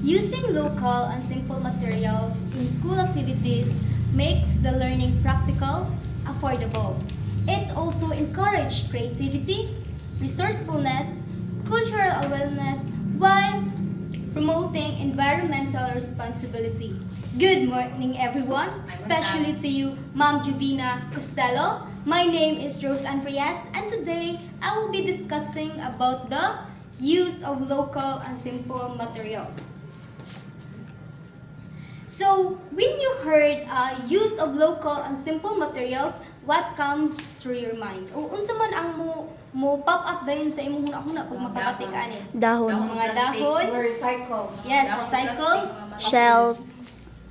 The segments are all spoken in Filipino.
Using local and simple materials in school activities makes the learning practical, affordable. It also encourages creativity, resourcefulness, cultural awareness, while promoting environmental responsibility. Good morning, everyone, especially to you, Ma'am Juvina Costello. My name is Rose Andreas, and today I will be discussing about the use of local and simple materials. So, when you heard use of local and simple materials, what comes through your mind? O unsa man ang mo pop up dayon sa imong huna-huna pag makabati ka ani? Dahon. Mga dahon. Recycle. Yes, recycle. Shelf.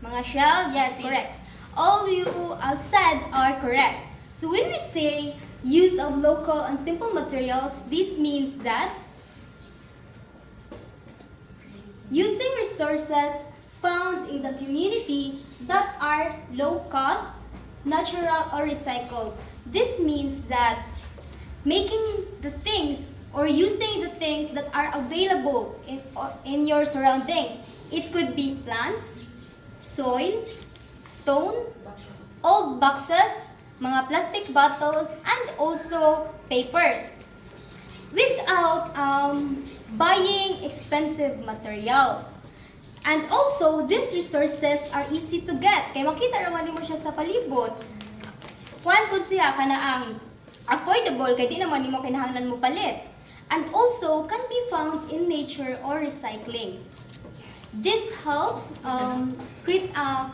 Mga shell, yes, correct. All you said are correct. So when we say use of local and simple materials, this means that using resources found in the community that are low cost, natural, or recycled. This means that making the things or using the things that are available in your surroundings. It could be plants, soil, stone, old boxes, mga plastic bottles, and also papers. Without buying expensive materials. And also, these resources are easy to get. Kaya makita naman mo siya sa palibot. Kuan po siya kana ang affordable, kaya di naman mo kinahanglan mo palit. And also, can be found in nature or recycling. This helps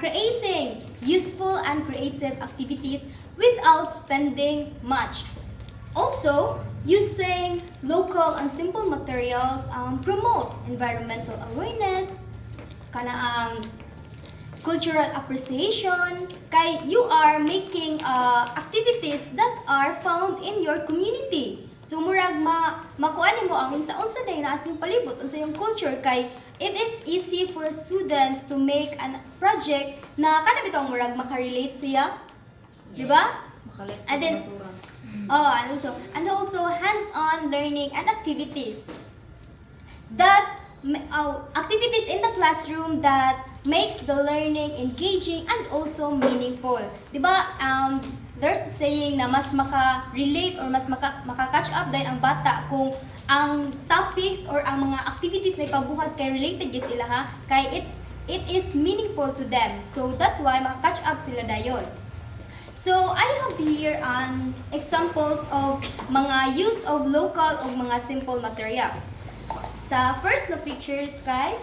creating useful and creative activities without spending much. Also, using local and simple materials promotes environmental awareness, kana ang cultural appreciation, kay you are making activities that are found in your community. So murag makuan mo ang unsa day na asong palibot unsa yung culture kay it is easy for students to make a project na kana bitong murag makarelate siya. Di ba? And then and also hands-on learning and activities that activities in the classroom that makes the learning engaging and also meaningful. Diba, there's a saying na mas maka-relate or mas maka-catch up dahil ang bata kung ang topics or ang mga activities na ipabuhat kay related gis sila ha, kay it is meaningful to them. So that's why maka-catch up sila dayon. So I have here examples of mga use of local o mga simple materials. Sa first na pictures kay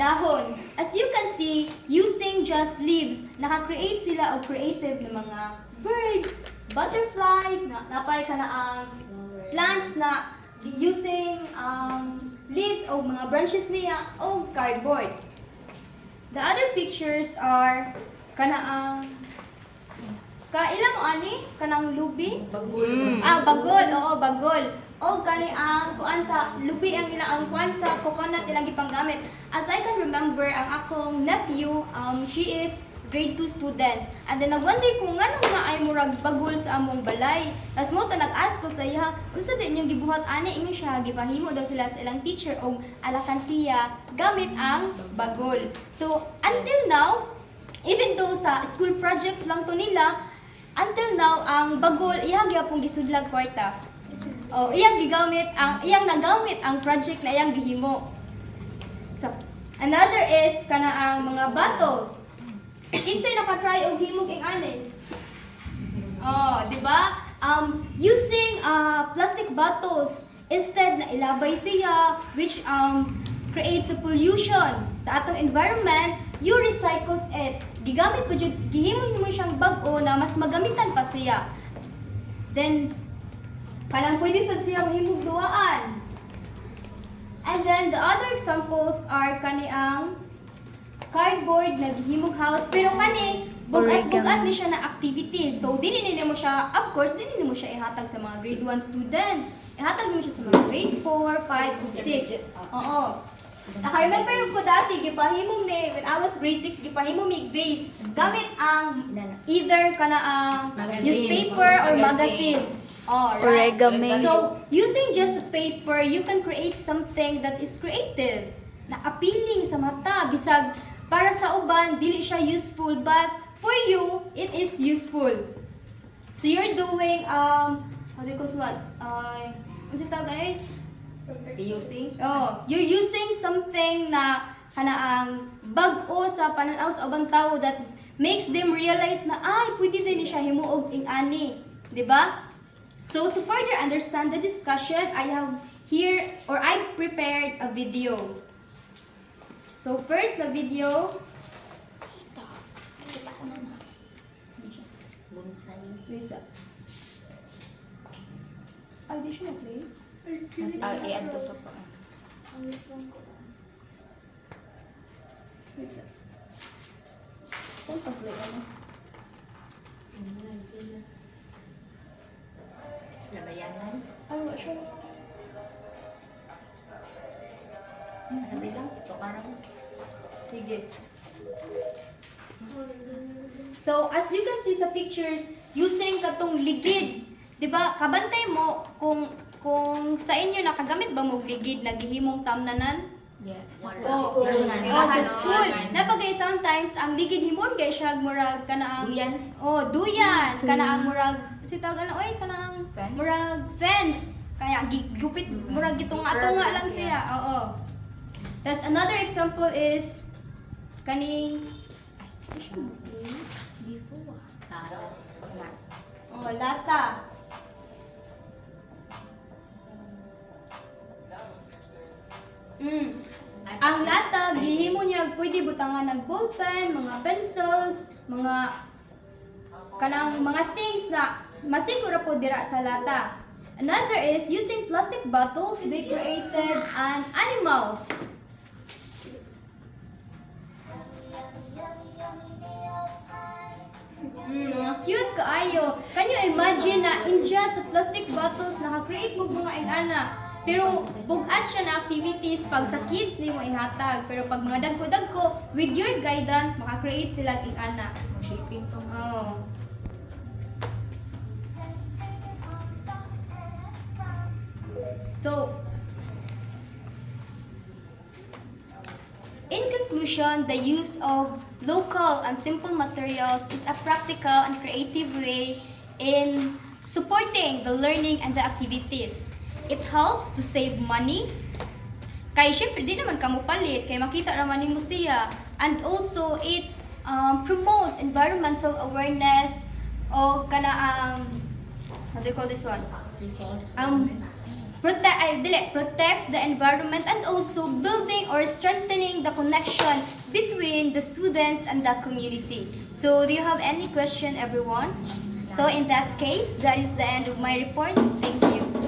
dahon. As you can see, using just leaves, naka-create sila og creative na mga birds, butterflies, napay ka na ang plants na using leaves o mga branches niya o cardboard. The other pictures are kana ang ilang mo ani kanang lubi? Bagol. Bagol, oo, bagol. O kani ang kuan sa lubi ang ilang kuan sa coconut ilang gipanggamit. As I can remember, ang akong nephew, she is grade 2 students. And then nagwonder ko nganong naay murag bagol sa among balay. Tas mo ta nag-ask ko sa iya, unsa din yung gibuhat ani ingon siya gipahimo daw sila sa ilang teacher og alakansiya gamit ang bagol. So until now, even though sa school projects lang to nila, until now ang bagol iya gyapon gisudlag kwarta. Iyang nagamit ang project na iyang gihimo. So, another is kana ang mga bottles. Kinsay naka-try og himog ing ani? Di ba? Using plastic bottles instead na ilabay siya which creates a pollution sa atong environment, you recycled it. Gigamit po jud gihimo mo siyang bag-o na mas magamitan pa siya. Then kanang pwede sa siya himog duwaan. And then the other examples are kani ang cardboard na gihimog house pero kani bugat-bugat ni siya na activities. So dili mo siya, of course, dili mo siya ihatag sa mga grade 1 students. Ihatag mo siya sa mga grade 4, 5, 6. Oo. Naka-remember ko dati, gipahimo mi, when I was grade 6, gipahimo mi vase. Gamit ang either kana ang newspaper or magazine. Origami. So, using just paper, you can create something that is creative. na appealing sa mata bisag para sa uban dili siya useful, but for you it is useful. So you're doing how do you call what? Ano tawag ano? Using? Oh, you're using something na kanaang bag-o sa pananaw sa ubang tao that makes them realize na ay pwede din siya himuog ing ani, di ba? So to further understand the discussion, I have here or I prepared a video. So first the video. Bunsay. Wait up. Ay, di siya na-play? Iyan to sa pa. Wait up. Kung pag-play ano? Labayanan. Ano ba siya? Sabi lang, ito karang. Sige. So, as you can see sa pictures, using katong ligid, di ba, kabantay mo kung sa inyo nakagamit ba mo ligid, naghihimong tamnanan? Yeah. Sa school. Napagay sometimes, ang ligid himon kay siya murag kanaang... Duyan. Duyan. Kanaang murag, sitawag na, kanaang Fence? murag fence. Kaya gupit, murag gitunga-tunga lang siya. Oo. Tapos another example is, kaning... Before. Lata. Ang lata, gihimo niya pwede butangan ng ballpen, mga pencils, mga kanang mga things na masiguro po dira sa lata. Another is using plastic bottles, they created an animals. Mga cute kaayo. Can you imagine na in just sa plastic bottles naka-create mo mga ingana? Pero bugat siya na activities pag sa kids ni mo ihatag. Pero pag mga dagko-dagko, with your guidance, maka-create sila ingana. Shaping to. Oh. So, in conclusion, the use of local and simple materials is a practical and creative way in supporting the learning and the activities. It helps to save money. Kay syempre di naman kamo palit kay makita raman nimo siya, and also it promotes environmental awareness o kanaang what do you call this one? Resource. Protects the environment and also building or strengthening the connection between the students and the community. So, do you have any question, everyone? So, in that case, that is the end of my report. Thank you.